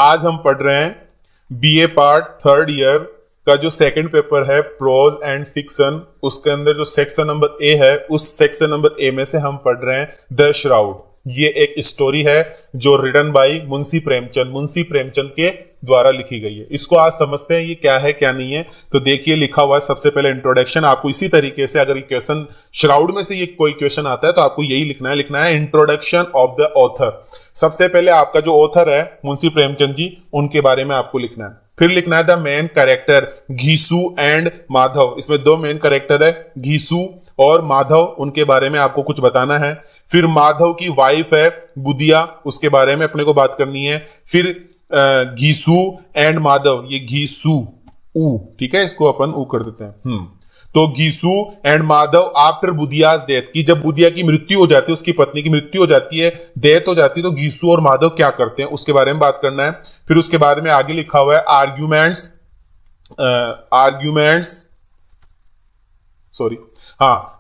आज हम पढ़ रहे हैं बीए पार्ट थर्ड ईयर का जो सेकंड पेपर है प्रोज एंड फिक्शन। उसके अंदर जो सेक्शन नंबर ए है, उस सेक्शन नंबर ए में से हम पढ़ रहे हैं द श्राउड। ये एक स्टोरी है जो रिटन बाय मुंशी प्रेमचंद के द्वारा लिखी गई है। इसको आज समझते हैं ये क्या है क्या नहीं है। तो देखिए लिखा हुआ है सबसे पहले इंट्रोडक्शन। आपको इसी तरीके से अगर ये क्वेश्चन श्राउड में से ये कोई क्वेश्चन आता है तो आपको यही लिखना है इंट्रोडक्शन ऑफ द ऑथर। सबसे पहले आपका जो ऑथर है मुंशी प्रेमचंद जी, उनके बारे में आपको लिखना है। फिर लिखना है the main character Ghisu and Madhav. इसमें दो मेन कैरेक्टर है, घीसू और माधव, उनके बारे में आपको कुछ बताना है। फिर माधव की वाइफ है बुदिया, उसके बारे में अपने को बात करनी है। फिर घीसू एंड माधव, ये घीसू ऊ, ठीक है, इसको अपन ऊ कर देते हैं। तो Ghisu and Madhav after Budhiya's death, की जब बुदिया की मृत्यु हो जाती है, उसकी पत्नी की मृत्यु हो जाती है, डेथ हो जाती है, तो घीसू और माधव क्या करते हैं उसके बारे में बात करना है। फिर उसके बारे में आगे लिखा हुआ है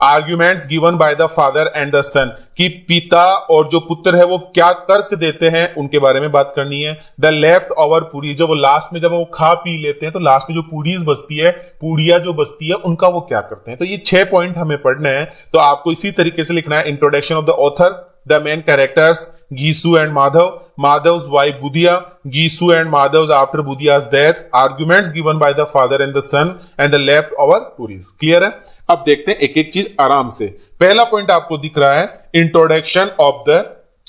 arguments given by the father and the son, कि पिता और जो पुत्र है वो क्या तर्क देते हैं, उनके बारे में बात करनी है। द लेफ्ट ओवर पूरी, जब वो लास्ट में जब वो खा पी लेते हैं तो लास्ट में जो पूड़ीज बचती है, पूड़िया जो बचती है, उनका वो क्या करते हैं। तो ये 6 पॉइंट हमें पढ़ने हैं। तो आपको इसी तरीके से लिखना है introduction of the author, the main characters Ghisu and Madhav, Madhav's wife Budhiya, Gisu and Madhav's after Budhiya's death, arguments given by the father and the son, and the leftover puris. Clear है? अब देखते हैं एक एक चीज आराम से। पहला पॉइंट आपको दिख रहा है introduction of the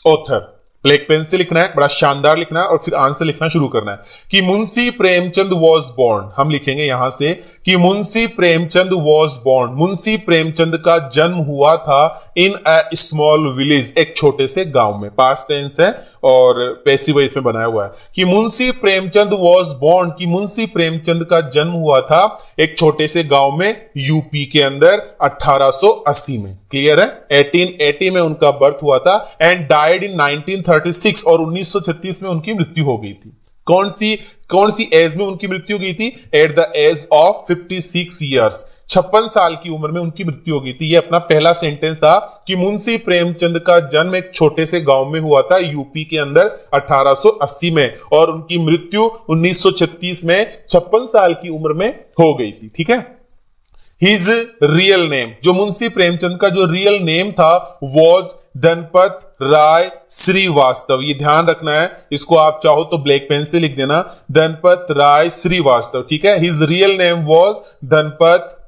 author. Black pen से लिखना है, बड़ा शानदार लिखना है और फिर आंसर लिखना शुरू करना है। कि मुंशी प्रेमचंद वॉज बोर्न, हम लिखेंगे यहां से कि मुंशी प्रेमचंद वॉज बोर्न, मुंशी प्रेमचंद का जन्म हुआ था इन अ स्मॉल विलेज, एक छोटे से गांव में। पास्ट टेंस है और पैसिव वॉइस में बनाया हुआ है कि मुंशी प्रेमचंद वॉज बोर्न, कि मुंशी प्रेमचंद का जन्म हुआ था एक छोटे से गांव में यूपी के अंदर 1880 में। क्लियर है? 1880 में उनका बर्थ हुआ था एंड डाइड इन 1936, और 1936 में उनकी मृत्यु हो गई थी। कौन सी एज में उनकी मृत्यु हो गई थी? At the age of 56 years, 56 साल की उम्र में उनकी मृत्यु हो गई थी। ये अपना पहला सेंटेंस था कि मुंशी प्रेमचंद का जन्म एक छोटे से गांव में हुआ था यूपी के अंदर 1880 में, और उनकी मृत्यु 1936 में 56 साल की उम्र में हो गई थी। ठीक है? हिज रियल नेम, जो मुंशी प्रेमचंद का जो रियल नेम था, वॉज धनपत राय श्रीवास्तव। ये ध्यान रखना है, इसको आप चाहो तो ब्लैक पेन से लिख देना, धनपत राय श्रीवास्तव। ठीक है? His real name was Dhanpat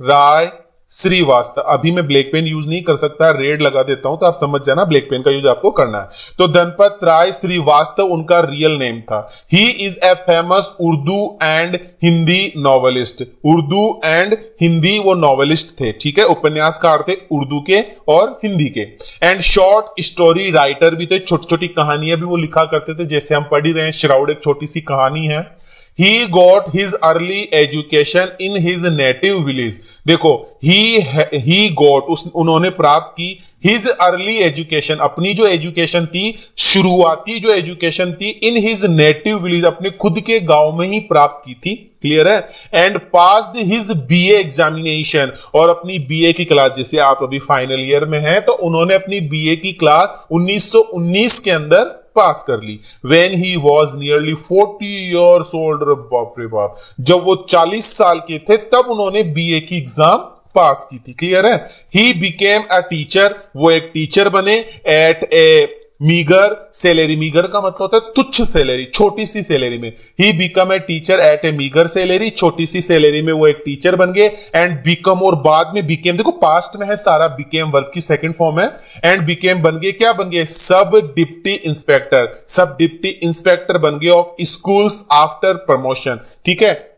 Rai Srivastava. अभी मैं ब्लैक पेन यूज नहीं कर सकता, रेड लगा देता हूं तो आप समझ जाना ब्लैक पेन का यूज आपको करना है। तो धनपत राय श्रीवास्तव उनका रियल नेम था। He is a famous Urdu and Hindi novelist, Urdu and Hindi वो नॉवेलिस्ट थे। ठीक है? उपन्यासकार थे उर्दू के और हिंदी के। एंड शॉर्ट स्टोरी राइटर भी थे, छोटी छोटी कहानियां भी वो लिखा करते थे, जैसे हम पढ़ ही रहे हैं श्राउड एक छोटी सी कहानी है। He got his early education in his native village। देखो he got, उन्होंने प्राप्त की his early education, अपनी जो एजुकेशन थी, शुरुआती जो एजुकेशन थी, in his native village, अपने खुद के गांव में ही प्राप्त की थी। क्लियर है? And passed his BA examination, और अपनी बीए की क्लास, जैसे आप अभी फाइनल ईयर में हैं, तो उन्होंने अपनी बीए की क्लास 1919 के अंदर पास कर ली। When he was nearly 40 years old, बाप रे बाप, जब वो 40 साल के थे तब उन्होंने बीए की एग्जाम पास की थी। क्लियर है? He became a teacher, वो एक टीचर बने at a meagre salary. Meagre का मतलब होता है तुच्छ सैलरी, छोटी सी सैलरी में। He become a teacher at A meagre salary, छोटी सी सैलरी में वो एक टीचर बन गए। एंड बिकम, और बाद में बिकेम, देखो पास्ट में है सारा, बिकेम वर्ब की सेकंड फॉर्म है। एंड बिकेम बन गए, क्या बन गए? सब डिप्टी इंस्पेक्टर, सब डिप्टी इंस्पेक्टर बन गए ऑफ स्कूल्स आफ्टर प्रमोशन। ठीक है?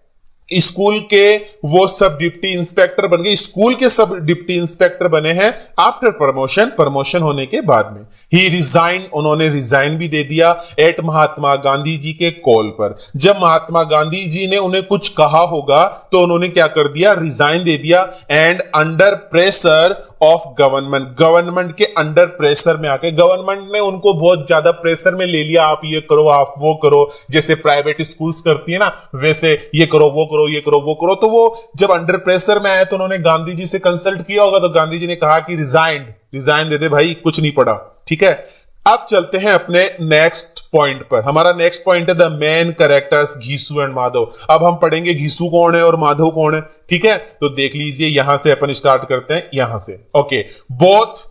स्कूल के वो सब डिप्टी इंस्पेक्टर बन गए, स्कूल के सब डिप्टी इंस्पेक्टर बने हैं आफ्टर प्रमोशन, प्रमोशन होने के बाद में। ही रिजाइन, उन्होंने रिजाइन भी दे दिया एट महात्मा गांधी जी के कॉल पर। जब महात्मा गांधी जी ने उन्हें कुछ कहा होगा तो उन्होंने क्या कर दिया? रिजाइन दे दिया। And under pressure of government, government के अंडर प्रेशर में आके, गवर्नमेंट ने उनको बहुत ज्यादा प्रेशर में ले लिया, आप ये करो आप वो करो, जैसे प्राइवेट स्कूल्स करती है ना, वैसे ये करो वो करो ये करो वो करो। तो वो जब अंडर प्रेशर में आए तो उन्होंने गांधी जी से कंसल्ट किया होगा, तो गांधी जी ने कहा कि रिजाइन दे दे भाई, कुछ नहीं पड़ा। ठीक है? अब चलते हैं अपने नेक्स्ट पॉइंट पर। हमारा नेक्स्ट पॉइंट है the main characters Ghisu and Madhav. अब हम पढ़ेंगे घीसू कौन है और माधव कौन है, ठीक है। तो देख लीजिए, यहां से अपन स्टार्ट करते हैं, यहां से। ओके, बोथ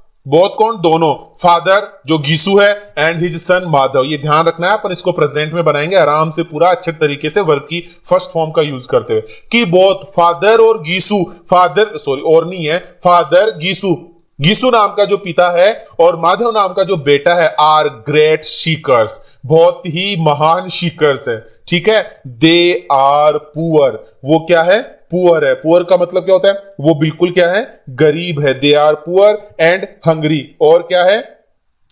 कौन, दोनों, फादर जो घीसू है एंड हिज सन माधव। ये ध्यान रखना है, अपन इसको प्रेजेंट में बनाएंगे आराम से, पूरा अच्छे तरीके से वर्ब की फर्स्ट फॉर्म का यूज करते हुए कि बोथ फादर और घीसू, फादर सॉरी और नहीं है, फादर घीसू नाम का जो पिता है और माधव नाम का जो बेटा है आर ग्रेट सीकर्स, बहुत ही महान सीकर्स है, ठीक है। दे आर पुअर, वो क्या है, पुअर है। पुअर का मतलब क्या होता है, वो बिल्कुल क्या है, गरीब है। They are poor and hungry, और क्या है,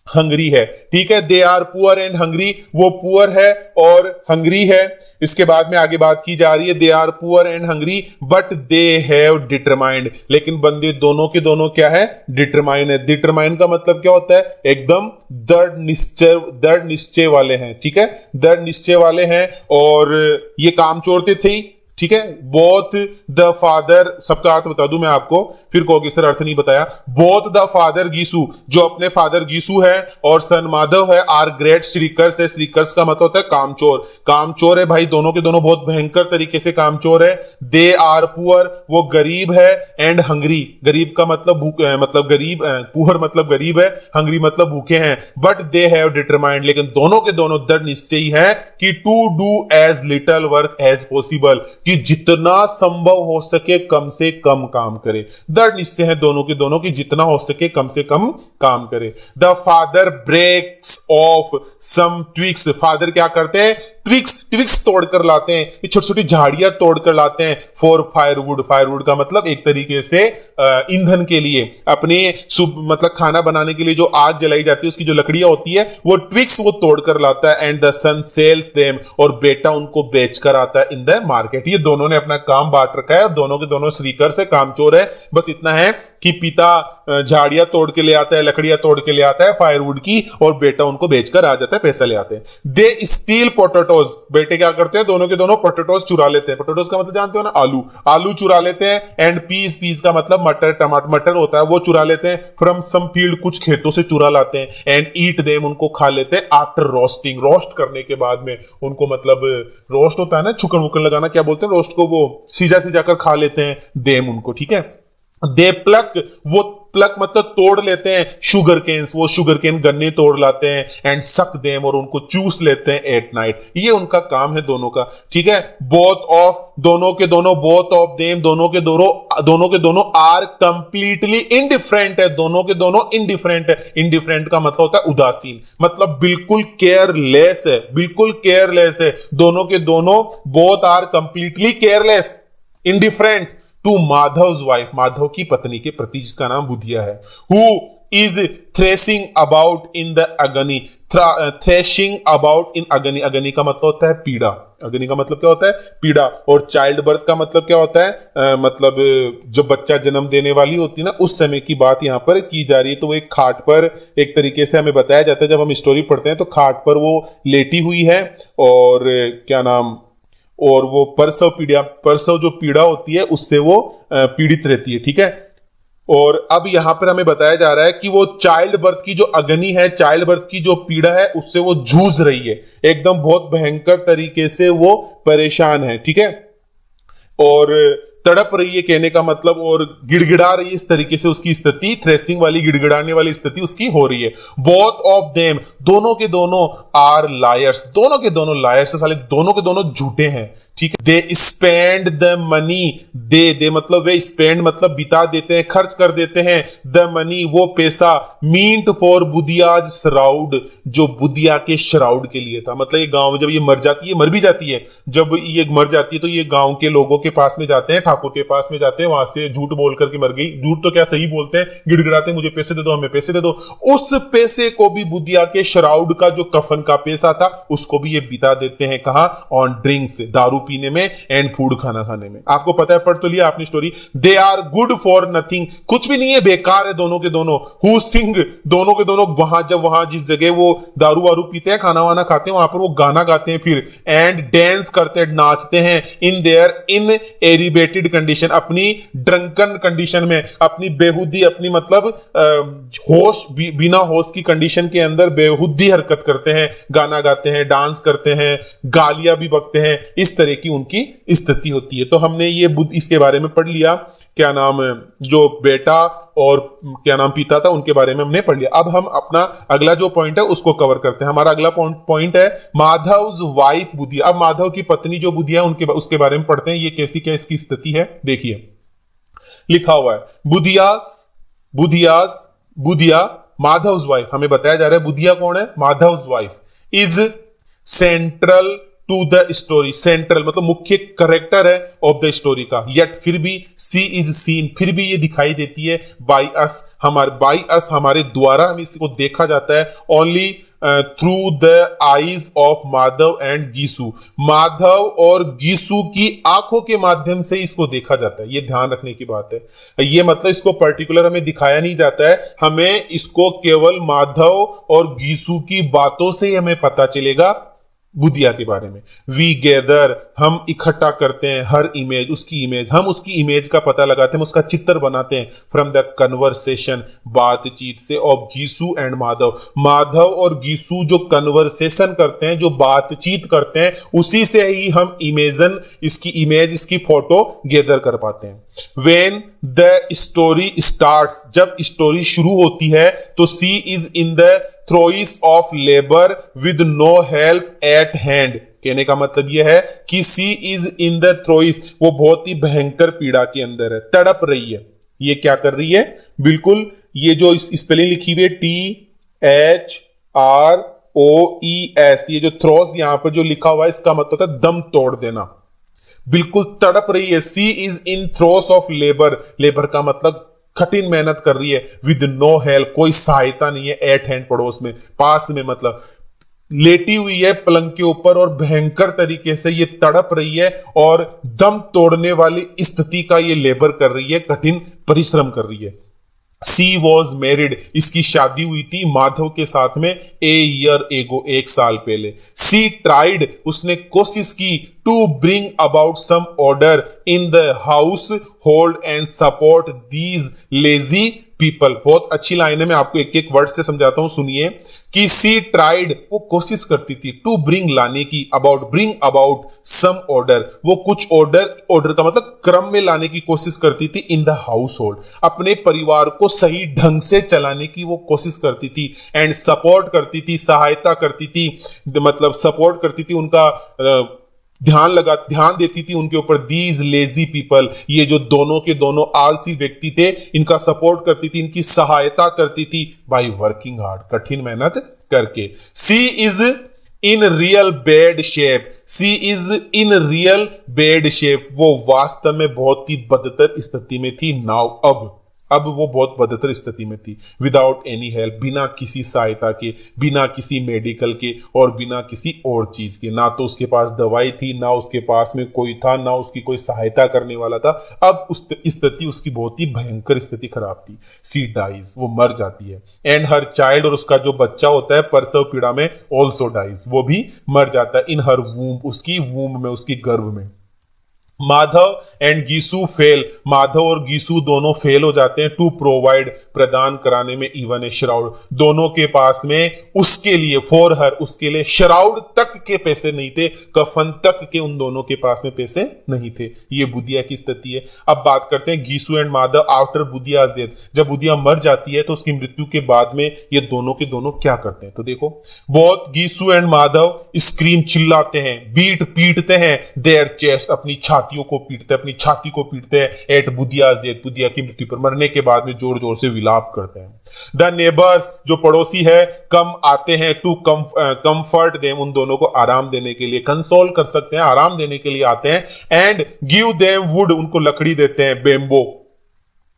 हंग्री है, ठीक है। They are poor and hungry, वो पुअर है और हंग्री है। इसके बाद में आगे बात की जा रही है, they are poor and hungry but they have determined, लेकिन बंदे दोनों के दोनों क्या है, डिटरमाइन है। डिटरमाइन का मतलब क्या होता है, एकदम दृढ़ निश्चय वाले हैं, ठीक है, दृढ़ निश्चय वाले हैं। और ये कामचोर थे, ठीक है। बोथ द फादर, सबका अर्थ बता दूं मैं आपको, फिर कहोगे सर अर्थ नहीं बताया। बोथ द फादर घीसू, जो अपने फादर घीसू है और सन माधव है, आर ग्रेट श्रीकर्स है। श्रीकर्स का मतलब होता है कामचोर, कामचोर है भाई, दोनों के दोनों बहुत भयंकर तरीके से कामचोर है। दे आर पुअर, वो गरीब है, एंड हंग्री, गरीब का मतलब भूखे, मतलब गरीब, पुअर मतलब गरीब है, हंग्री मतलब भूखे हैं। बट दे हैव डिटरमाइंड, लेकिन दोनों के दोनों दृढ़ निश्चयी है कि to do as little work as possible, कि जितना संभव हो सके कम से कम काम करे। दृढ़ निश्चय है दोनों के दोनों की जितना हो सके कम से कम काम करे। The father breaks off some twigs, father क्या करते हैं, ट्विक्स तोड़कर लाते हैं, ये छोटी छोटी झाड़ियां तोड़कर लाते हैं। फॉर फायरवुड, फायरवुड का मतलब एक तरीके से ईंधन के लिए, अपने मतलब खाना बनाने के लिए जो आग जलाई जाती है उसकी जो लकड़ियां होती है वो ट्विक्स वो तोड़कर लाता है। And the son sells them, और बेटा उनको बेचकर आता है इन द मार्केट। ये दोनों ने अपना काम बांट रखा है, दोनों के दोनों श्रीकर से कामचोर है। बस इतना है कि पिता झाड़ियां तोड़ के ले आता है, लकड़ियां तोड़ के ले आता है फायरवुड की, और बेटा उनको बेचकर आ जाता है, पैसा ले आते हैं। दे स्टील पोटैटोज, बेटे क्या करते हैं, दोनों के दोनों पोटैटोज चुरा लेते हैं। पोटैटोज का मतलब जानते हो ना, आलू, आलू चुरा लेते हैं। एंड पीस का मतलब मटर, टमाटर, मटर होता है, वो चुरा लेते हैं। फ्रॉम सम फील्ड, कुछ खेतों से चुरा लाते हैं। एंड ईट देम, उनको खा लेते हैं। आफ्टर रोस्टिंग, रोस्ट करने के बाद में उनको, मतलब रोस्ट होता है ना, छुकन वुकन लगाना, क्या बोलते हैं रोस्ट को, वो सीजा कर खा लेते हैं। देम उनको, ठीक है। दे प्लक, वो प्लक मतलब तोड़ लेते हैं। शुगर केन्स, वो शुगर केन गन्ने तोड़ लाते हैं। एंड सक देम, और उनको चूस लेते हैं एट नाइट। ये उनका काम है दोनों का, ठीक है। बोथ ऑफ, दोनों के दोनों, बोथ ऑफ देम, दोनों के दोनों आर कंप्लीटली इनडिफरेंट है, दोनों के दोनों इनडिफरेंट है। इनडिफरेंट का मतलब होता है उदासीन, मतलब बिल्कुल केयरलेस है, बिल्कुल केयरलेस है। दोनों के दोनों, both are completely careless, indifferent to Madhav wife, Madhav की पत्नी के प्रति, जिसका नाम बुधिया है। Who is thrashing about in the agony, thrashing about in agony, agony का मतलब होता है पीड़ा, अग्नि का मतलब क्या होता है, पीड़ा। और चाइल्ड बर्थ का मतलब क्या होता है, मतलब जब बच्चा जन्म देने वाली होती है ना, उस समय की बात यहां पर की जा रही है। तो वो एक खाट पर, एक तरीके से हमें बताया जाता है जब हम स्टोरी पढ़ते हैं, तो खाट पर वो लेटी हुई है और क्या नाम, और वो परसव जो पीड़ा होती है उससे वो पीड़ित रहती है, ठीक है। और अब यहां पर हमें बताया जा रहा है कि वो चाइल्ड बर्थ की जो अग्नि है, चाइल्ड बर्थ की जो पीड़ा है, उससे वो जूझ रही है, एकदम बहुत भयंकर तरीके से वो परेशान है, ठीक है। और तड़प रही है कहने का मतलब, और गिड़गिड़ा रही है, इस तरीके से उसकी स्थिति, थ्रेसिंग वाली, गिड़गिड़ाने वाली स्थिति उसकी हो रही है। बोथ ऑफ देम, दोनों के दोनों आर लायर्स, दोनों के दोनों लायर्स, साले दोनों के दोनों झूठे हैं, ठीक है। दे स्पेंड द मनी, दे मतलब वे, स्पेंड मतलब बिता देते हैं, खर्च कर देते हैं। द मनी, वो पैसा, मींट फॉर बुदियाज श्राउड, जो बुदिया के श्राउड के लिए था। मतलब ये गांव में जब ये मर जाती है, मर भी जाती है, जब ये मर जाती है तो ये गांव के लोगों के पास में जाते हैं, ठाकुर के पास में जाते हैं, वहां से झूठ बोल करके मर गई, झूठ तो क्या सही बोलते हैं, गिड़गिड़ाते हैं, मुझे पैसे दे दो, हमें पैसे दे दो। उस पैसे को भी, बुदिया के श्राउड का जो कफन का पैसा था, उसको भी ये बिता देते हैं, कहां, ऑन ड्रिंक्स, दारू पीने में एंड फूड खाना खाने में। आपको पता है, पढ़ तो लिया आपने story. They are good for nothing, कुछ भी नहीं है, बेकार है दोनों के दोनों। हु सिंग, दोनों के दोनों वहां जिस जगह वो दारू वारू पीते हैं, खाना वाना खाते हैं, वहां पर वो गाना गाते हैं फिर, एंड डांस करते हैं, नाचते हैं, इन देयर इन एरिबेटेड कंडीशन, अपनी ड्रंकन कंडीशन में, अपनी बेहुदी, अपनी मतलब होश बिना होश की कंडीशन के अंदर बेहुदी हरकत करते हैं, गाना गाते हैं, डांस करते हैं, गालियां भी बकते हैं, इस तरह की उनकी स्थिति होती है। तो हमने ये इसके बारे में पढ़ लिया, क्या नाम, जो बेटा और क्या नाम पिता था उनके बारे में हमने पढ़ लिया। अब हम अपना अगला जो पॉइंट है उसको कवर करते हैं। हमारा अगला पॉइंट है माधव वाइफ बुधिया। अब माधव की पत्नी जो बुधिया है उसके बारे में पढ़ते हैं, ये कैसी क्या इसकी स्थिति है। देखिए लिखा हुआ है, बुधिया माधव वाइफ, हमें बताया जा रहा है बुधिया कौन है, Madhav wife is central to the story. Central मतलब मुख्य करेक्टर है ऑफ द स्टोरी का। येट फिर भी सी इज सीन, फिर भी ये दिखाई देती है बाय अस, हमारे द्वारा हमें इसको देखा जाता है। Only through the eyes of Madhav and Ghisu, Madhav और गीसू की आंखों के माध्यम से इसको देखा जाता है। ये ध्यान रखने की बात है। ये मतलब इसको पर्टिकुलर हमें दिखाया नहीं जाता है, हमें इसको केवल माधव और गीसू की बातों से ही हमें पता चलेगा बुधिया के बारे में। वी गैदर, हम इकट्ठा करते हैं, हर इमेज, हम उसकी इमेज का पता लगाते हैं, उसका चित्र बनाते हैं, फ्रॉम द कन्वर्सेशन, बातचीत से, ऑफ गीसू एंड माधव और गीसू जो कन्वर्सेशन करते हैं, जो बातचीत करते हैं, उसी से ही हम इसकी फोटो गैदर कर पाते हैं। When the story starts, जब स्टोरी शुरू होती है तो she is in the throes of labor with no help at hand। कहने का मतलब यह है कि she is in the throes, वो बहुत ही भयंकर पीड़ा के अंदर है, तड़प रही है। ये क्या कर रही है, बिल्कुल ये जो स्पेलिंग लिखी हुई है THROES, ये जो थ्रोस यहां पर जो लिखा हुआ है इसका मतलब होता है दम तोड़ देना, बिल्कुल तड़प रही है। She is in throes of labour, labour का मतलब कठिन मेहनत कर रही है, विद नो हेल्प, कोई सहायता नहीं है, एट हैंड, पड़ोस में, पास में, मतलब लेटी हुई है पलंग के ऊपर और भयंकर तरीके से ये तड़प रही है और दम तोड़ने वाली स्थिति का ये लेबर कर रही है, कठिन परिश्रम कर रही है। सी वॉज मैरिड, इसकी शादी हुई थी माधव के साथ में ए ईयर एगो, 1 साल पहले। सी ट्राइड, उसने कोशिश की, to bring about some order in the household and support these lazy people. बहुत अच्छी लाइन है, मैं आपको एक एक वर्ड से समझाता हूं, सुनिए कि सी ट्राइड, वो कोशिश करती थी, टू ब्रिंग लाने की, ब्रिंग अबाउट सम ऑर्डर, वो कुछ ऑर्डर का मतलब क्रम में लाने की कोशिश करती थी, इन द हाउस होल्ड, अपने परिवार को सही ढंग से चलाने की वो कोशिश करती थी, एंड सपोर्ट करती थी, सहायता करती थी, मतलब सपोर्ट करती थी, उनका ध्यान देती थी उनके ऊपर। दीज लेजी पीपल, ये जो दोनों के दोनों आलसी व्यक्ति थे, इनका सपोर्ट करती थी, इनकी सहायता करती थी, बाय वर्किंग हार्ड, कठिन मेहनत करके। She is in real bad shape, she is in real bad shape, वो वास्तव में बहुत ही बदतर स्थिति में थी। नाउ, अब वो बहुत बदतर स्थिति में थी। विदाउट एनी हेल्प, बिना किसी सहायता के, बिना किसी मेडिकल के और बिना किसी और चीज के, ना तो उसके पास दवाई थी, ना उसके पास में कोई था, ना उसकी कोई सहायता करने वाला था। अब उस स्थिति उसकी बहुत ही भयंकर स्थिति खराब थी। सी डाइज, वो मर जाती है, एंड हर चाइल्ड, और उसका जो बच्चा होता है प्रसव पीड़ा में, ऑल्सो डाइज, वो भी मर जाता है, इन हर वूम, उसकी वूम में, उसकी गर्भ में। माधव एंड गीसू फेल, माधव और गीसू दोनों फेल हो जाते हैं, टू प्रोवाइड, प्रदान कराने में, इवन ए श्राउड, दोनों के पास में उसके लिए, फॉर हर, उसके लिए श्राउड तक के पैसे नहीं थे, कफन तक के उन दोनों के पास में पैसे नहीं थे। ये बुधिया की स्थिति है। अब बात करते हैं गीसू एंड माधव आफ्टर बुधियाज डेथ। जब बुधिया मर जाती है तो उसकी मृत्यु के बाद में ये दोनों के दोनों क्या करते हैं, तो देखो, बहुत गीसू एंड माधव स्क्रीम, चिल्लाते हैं, पीटते हैं, देयर चेस्ट, अपनी छातियों को पीटते हैं, अपनी छाती को पीटते हैं, एट बुधियाज डेथ, बुधिया की मृत्यु पर, मरने के बाद में जोर जोर से विलाप करते हैं। द नेबर्स, जो पड़ोसी है, कम आते हैं, टू कंफर्ट देम, उन दोनों को आराम देने के लिए, कंसोल कर सकते हैं, आराम देने के लिए आते हैं, एंड गिव देम वुड, उनको लकड़ी देते हैं, बेम्बो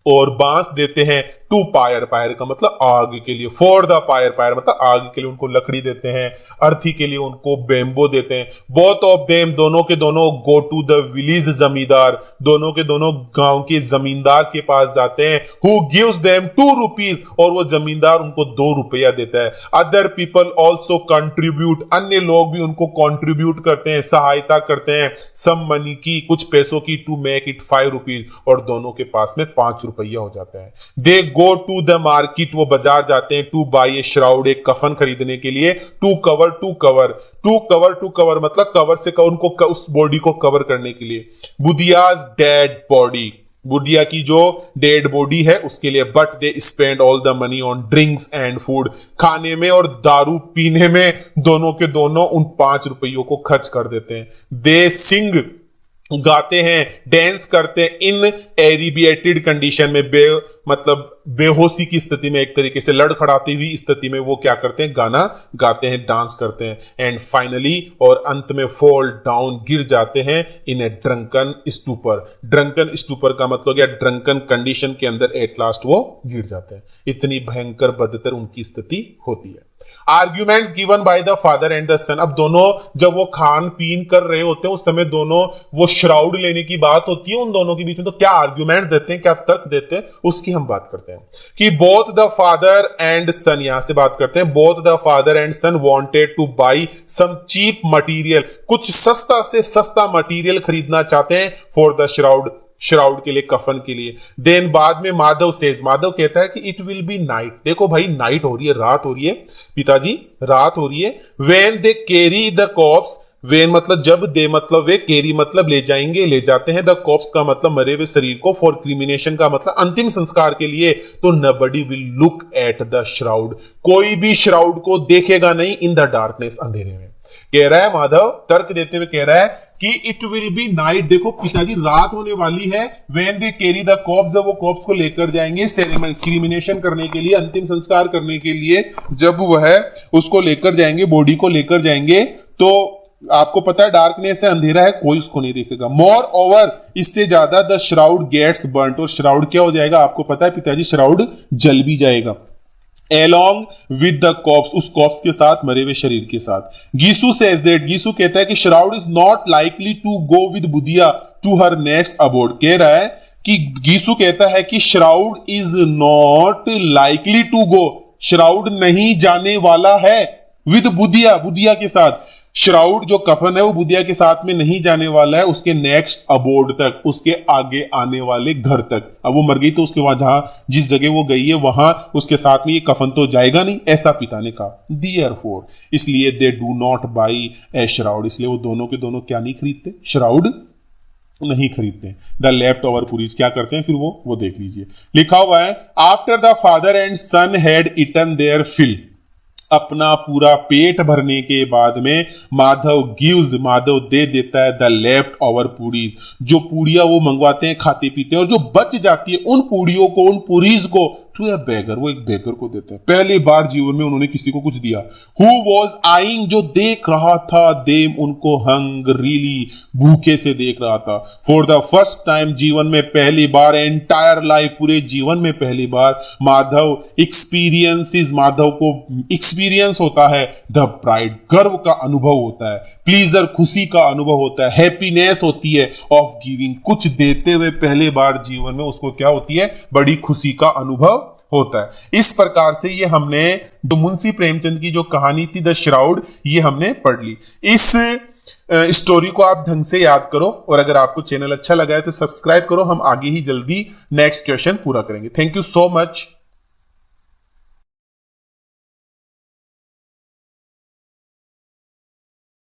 और बांस देते हैं, टू पायर, पायर का मतलब आग के लिए, फॉर द पायर, पायर मतलब आग के लिए उनको लकड़ी देते हैं, अर्थी के लिए उनको बेम्बो देते हैं। बोथ ऑफ देम, दोनों के दोनों, गो टू द विलेज जमींदार, दोनों के दोनों गांव के जमींदार के पास जाते हैं, हु गिव्स देम 2 रुपीज, और वो जमींदार उनको 2 रुपया देता है। अदर पीपल ऑल्सो कंट्रीब्यूट, अन्य लोग भी उनको कंट्रीब्यूट करते हैं, सहायता करते हैं, सम मनी की, कुछ पैसों की, टू मेक इट 5 रुपीज, और दोनों के पास में 5 रुपया हो जाता है। दे गो टू द मार्केट, वो बाजार जाते हैं, टू बाय ए श्राउड, एक कफन खरीदने के लिए, to cover, to cover, to cover, to cover मतलब कवर से उनको उस बॉडी को कवर करने के लिए। बुधियाज डेड बॉडी, बुढ़िया की जो डेड बॉडी है उसके लिए। But they spend all the money on drinks and food, खाने में और दारू पीने में दोनों के दोनों उन 5 रुपयों को खर्च कर देते हैं। दे सिंग, गाते हैं, डांस करते हैं, इन एरिबिएटेड कंडीशन में, मतलब बेहोशी की स्थिति में, एक तरीके से लड़खड़ाती हुई स्थिति में वो क्या करते हैं, गाना गाते हैं, डांस करते हैं। एंड फाइनली, और अंत में, फॉल डाउन, गिर जाते हैं, इन ए ड्रंकन स्टूपर। ड्रंकन स्टूपर का मतलब या ड्रंकन कंडीशन के अंदर एट लास्ट वो गिर जाते हैं। इतनी भयंकर बदतर उनकी स्थिति होती है। Arguments given by the father and the son, अब दोनों जब वो खान पीन कर रहे होते हैं उस समय दोनों वो श्राउड लेने की बात होती है उन दोनों के बीच में, तो क्या आर्ग्यूमेंट देते हैं, क्या तर्क देते हैं, उसकी हम बात करते हैं। कि both the father and son, यहां से बात करते हैं, both the father and son wanted to buy some cheap material, कुछ सस्ता से सस्ता मटेरियल खरीदना चाहते हैं फॉर द श्राउड, श्राउड के लिए, कफन के लिए। देन बाद में माधव सेज, माधव कहता है कि इट विल बी नाइट, देखो भाई नाइट हो रही है, रात हो रही है, पिताजी रात हो रही है। When they carry the corps, when मतलब जब, दे मतलब वे, कैरी मतलब ले जाएंगे, ले जाते हैं, द कॉर्प्स का मतलब मरे हुए शरीर को, फॉर क्रिमिनेशन का मतलब अंतिम संस्कार के लिए, तो nobody will look at the shroud, कोई भी श्राउड को देखेगा नहीं, इन द डार्कनेस, अंधेरे में। कह रहा है माधव, तर्क देते हुए कह रहा है कि इट विल बी नाइट, देखो पिताजी रात होने वाली है। When they carry the corps, जब वो कॉर्प्स को लेकर जाएंगे सेरेमनी, क्रिमिनेशन करने के लिए, अंतिम संस्कार करने के लिए, जब वह उसको लेकर जाएंगे, बॉडी को लेकर जाएंगे, तो आपको पता है डार्कनेस है, अंधेरा है, कोई उसको नहीं देखेगा। मोर ओवर, इससे ज्यादा, द श्राउड गेट्स बर्न्ट, और श्राउड क्या हो जाएगा, आपको पता है पिताजी, श्राउड जल भी जाएगा। Along with the corpse, उस कॉप्स के साथ, मरे हुए शरीर के साथ। गीसू says that, गीसू कहता है कि shroud is not likely to go with Budhiya to her next abode, कह रहा है कि गीसू कहता है कि shroud is not likely to go, shroud नहीं जाने वाला है विद बुधिया, बुधिया के साथ। श्राउड जो कफन है वो बुधिया के साथ में नहीं जाने वाला है उसके नेक्स्ट अबोर्ड तक, उसके आगे आने वाले घर तक। अब वो मर गई तो उसके वहां, जहां जिस जगह वो गई है वहां उसके साथ में ये कफन तो जाएगा नहीं, ऐसा पिता ने कहा। देयरफॉर, इसलिए they do not by A shroud, इसलिए वो दोनों के दोनों क्या नहीं खरीदते, श्राउड नहीं खरीदते। द लेफ्ट ओवर पुरीज क्या करते हैं फिर वो देख लीजिए। लिखा हुआ है, after the father and son had eaten their fill, अपना पूरा पेट भरने के बाद में माधव गिव्स, माधव दे देता है द लेफ्ट ओवर पूरीज, जो पूड़ियां वो मंगवाते हैं, खाते पीते हैं, और जो बच जाती है उन पूड़ियों को, उन पूरीज को, टू ए बेगर, वो एक बेगर को देते हैं। पहली बार जीवन में उन्होंने किसी को कुछ दिया। हु वॉज आइंग, जो देख रहा था, देम, उनको, हंग्रीली, भूखे से देख रहा था। फॉर द फर्स्ट टाइम, जीवन में पहली बार, एंटायर लाइफ, पूरे जीवन में पहली बार, माधव एक्सपीरियंसेस, माधव को एक्सपीरियंस होता है, द प्राइड, गर्व का अनुभव होता है, प्लीजर, खुशी का अनुभव होता है, हैप्पीनेस होती है, ऑफ गिविंग, कुछ देते हुए पहले बार जीवन में उसको क्या होती है, बड़ी खुशी का अनुभव होता है। इस प्रकार से ये हमने जो मुंशी प्रेमचंद की जो कहानी थी द श्राउड, ये हमने पढ़ ली। इस स्टोरी को आप ढंग से याद करो, और अगर आपको चैनल अच्छा लगा है तो सब्सक्राइब करो। हम आगे ही जल्दी नेक्स्ट क्वेश्चन पूरा करेंगे। Thank you so much.